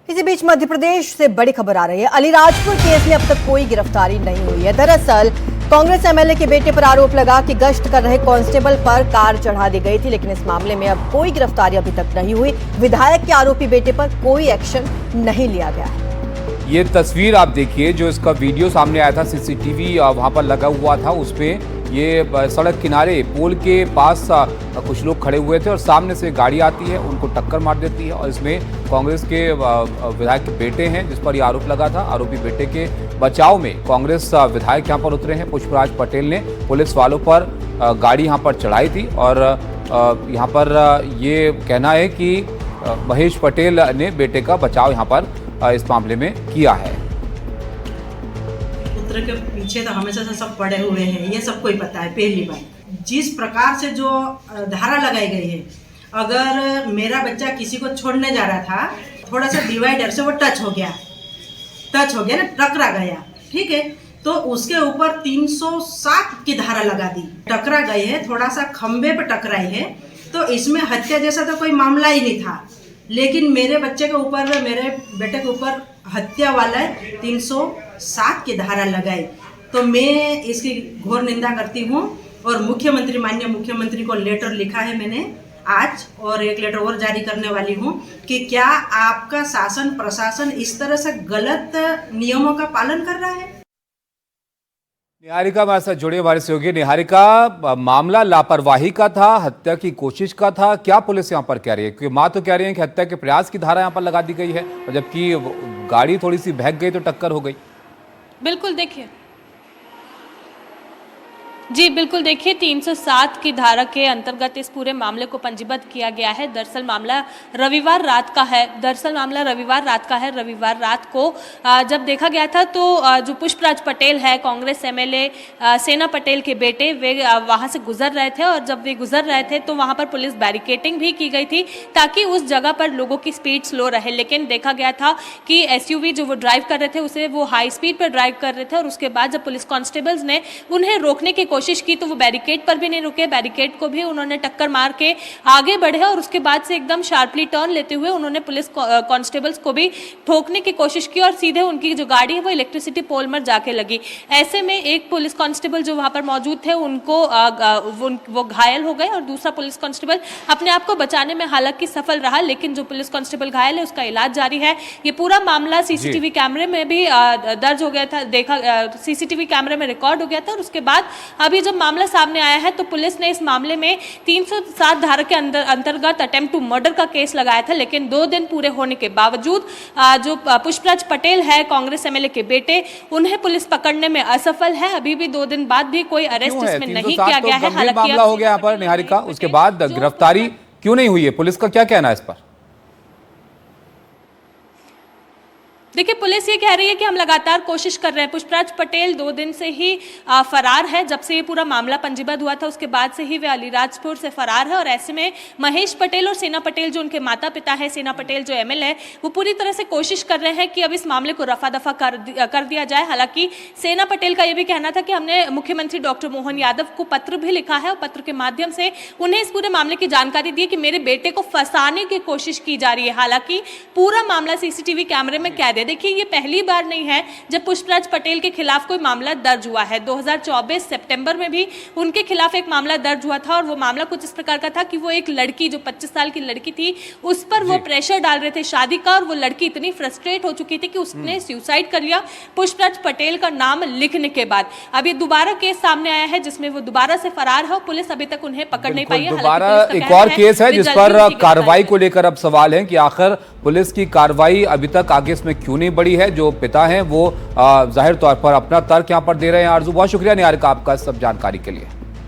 इसी बीच मध्य प्रदेश से बड़ी खबर आ रही है। अलीराजपुर केस में अब तक कोई गिरफ्तारी नहीं हुई है। दरअसल कांग्रेस एमएलए के बेटे पर आरोप लगा कि गश्त कर रहे कांस्टेबल पर कार चढ़ा दी गई थी, लेकिन इस मामले में अब कोई गिरफ्तारी अभी तक नहीं हुई। विधायक के आरोपी बेटे पर कोई एक्शन नहीं लिया गया है। ये तस्वीर आप देखिए, जो इसका वीडियो सामने आया था, सीसीटीवी वहां पर लगा हुआ था, उसमें ये सड़क किनारे पोल के पास कुछ लोग खड़े हुए थे और सामने से गाड़ी आती है, उनको टक्कर मार देती है और इसमें कांग्रेस के विधायक के बेटे हैं जिस पर ये आरोप लगा था। आरोपी बेटे के बचाव में कांग्रेस विधायक यहाँ पर उतरे हैं। पुष्पराज पटेल ने पुलिस वालों पर गाड़ी यहाँ पर चढ़ाई थी और यहाँ पर ये कहना है कि महेश पटेल ने बेटे का बचाव यहाँ पर इस मामले में किया है। पुत्र के पीछे तो हमेशा से सब पड़े हुए हैं, ये सबको ही पता है। पहली बात, जिस प्रकार से जो धारा लगाई गई है, अगर मेरा बच्चा किसी को छोड़ने जा रहा था, थोड़ा सा डिवाइडर से वो टच हो गया ना, टकरा गया, ठीक है, तो उसके ऊपर 307 की धारा लगा दी। टकरा गए है, थोड़ा सा खंबे पे टकराई है, तो इसमें हत्या जैसा तो कोई मामला ही नहीं था, लेकिन मेरे बच्चे के ऊपर, मेरे बेटे के ऊपर हत्या वाला 307 की धारा लगाई। तो मैं इसकी घोर निंदा करती हूँ और मुख्यमंत्री, माननीय मुख्यमंत्री को लेटर लिखा है मैंने आज, और एक लेटर और जारी करने वाली हूँ कि क्या आपका शासन प्रशासन इस तरह से गलत नियमों का पालन कर रहा है। निहारिका हमारे साथ जुड़े, हमारे सहयोगी। निहारिका, मामला लापरवाही का था, हत्या की कोशिश का था, क्या पुलिस यहाँ पर कह रही है? क्योंकि माँ तो कह रही है कि हत्या के प्रयास की धारा यहाँ पर लगा दी गई है, और जबकि गाड़ी थोड़ी सी बहक गई तो टक्कर हो गई। बिल्कुल देखिए, जी बिल्कुल देखिए, 307 की धारा के अंतर्गत इस पूरे मामले को पंजीबद्ध किया गया है। दरअसल मामला रविवार रात का है। रविवार रात को जब देखा गया था तो जो पुष्पराज पटेल है, कांग्रेस एमएलए सेना पटेल के बेटे, वे वहां से गुजर रहे थे और जब वे गुजर रहे थे तो वहां पर पुलिस बैरिकेडिंग भी की गई थी ताकि उस जगह पर लोगों की स्पीड स्लो रहे। लेकिन देखा गया था कि एसयूवी जो वो ड्राइव कर रहे थे उसे वो हाई स्पीड पर ड्राइव कर रहे थे और उसके बाद जब पुलिस कांस्टेबल्स ने उन्हें रोकने की कोशिश की तो वो बैरिकेड पर भी नहीं रुके, बैरिकेड को भी उन्होंने टक्कर मार के आगे बढ़े और उसके बाद से एकदम शार्पली टर्न लेते हुए उन्होंने पुलिस कांस्टेबल्स को भी ठोकने की कोशिश की और सीधे उनकी जो गाड़ी है वो इलेक्ट्रिसिटी पोल में जाके लगी। ऐसे में एक पुलिस कांस्टेबल जो वहां पर मौजूद थे उनको वो घायल हो गए और दूसरा पुलिस कांस्टेबल अपने आप को बचाने में हालांकि सफल रहा, लेकिन जो पुलिस कांस्टेबल घायल है उसका इलाज जारी है। ये पूरा मामला सीसीटीवी कैमरे में भी दर्ज हो गया था, सीसीटीवी कैमरे में रिकॉर्ड हो गया था और उसके बाद अभी जब मामला सामने आया है तो पुलिस ने इस मामले में 307 धारा के अंतर्गत अटेम्प्ट टू मर्डर का केस लगाया था। लेकिन 2 दिन पूरे होने के बावजूद जो पुष्पराज पटेल है, कांग्रेस एमएलए के बेटे, उन्हें पुलिस पकड़ने में असफल है। अभी भी 2 दिन बाद भी कोई अरेस्ट इसमें नहीं किया गया है। हालांकि मामला हो गया यहाँ पर निहारिका, उसके बाद गिरफ्तारी क्यों नहीं हुई है? पुलिस का क्या कहना है इस पर? देखिए, पुलिस ये कह रही है कि हम लगातार कोशिश कर रहे हैं। पुष्पराज पटेल 2 दिन से ही फरार है। जब से ये पूरा मामला पंजीबद्ध हुआ था उसके बाद से ही वे अलीराजपुर से फरार है और ऐसे में महेश पटेल और सेना पटेल जो उनके माता पिता है, सेना पटेल जो एमएलए है, वो पूरी तरह से कोशिश कर रहे हैं कि अब इस मामले को रफा दफा कर दिया जाए। हालांकि सेना पटेल का ये भी कहना था कि हमने मुख्यमंत्री डॉक्टर मोहन यादव को पत्र भी लिखा है और पत्र के माध्यम से उन्हें इस पूरे मामले की जानकारी दी कि मेरे बेटे को फंसाने की कोशिश की जा रही है। हालांकि पूरा मामला सीसीटीवी कैमरे में कैद है। देखिए, ये पहली बार नहीं है जब पुष्पराज पटेल के खिलाफ कोई मामला दर्ज हुआ है। 2024 सितंबर में भी उनके खिलाफ एक मामला दर्ज हुआ था और वो मामला कुछ इस प्रकार का था कि वो एक लड़की जो 25 साल की लड़की थी उस पर वो प्रेशर डाल रहे थे शादी का और वो लड़की इतनी फ्रस्ट्रेट हो चुकी थी कि उसने सुसाइड कर लिया पुष्पराज पटेल का नाम लिखने के बाद। अब ये दोबारा केस सामने आया है जिसमें वो दोबारा से फरार है और पुलिस अभी तक उन्हें पकड़ नहीं पाई है। दोबारा एक और केस है जिस पर कार्रवाई को लेकर अब सवाल है कि आखिर पुलिस की कार्रवाई अभी तक आगे इसमें क्यों नहीं बढ़ी है। जो पिता हैं वो जाहिर तौर पर अपना तर्क यहाँ पर दे रहे हैं। आरजू, बहुत शुक्रिया निहारिका आपका सब जानकारी के लिए।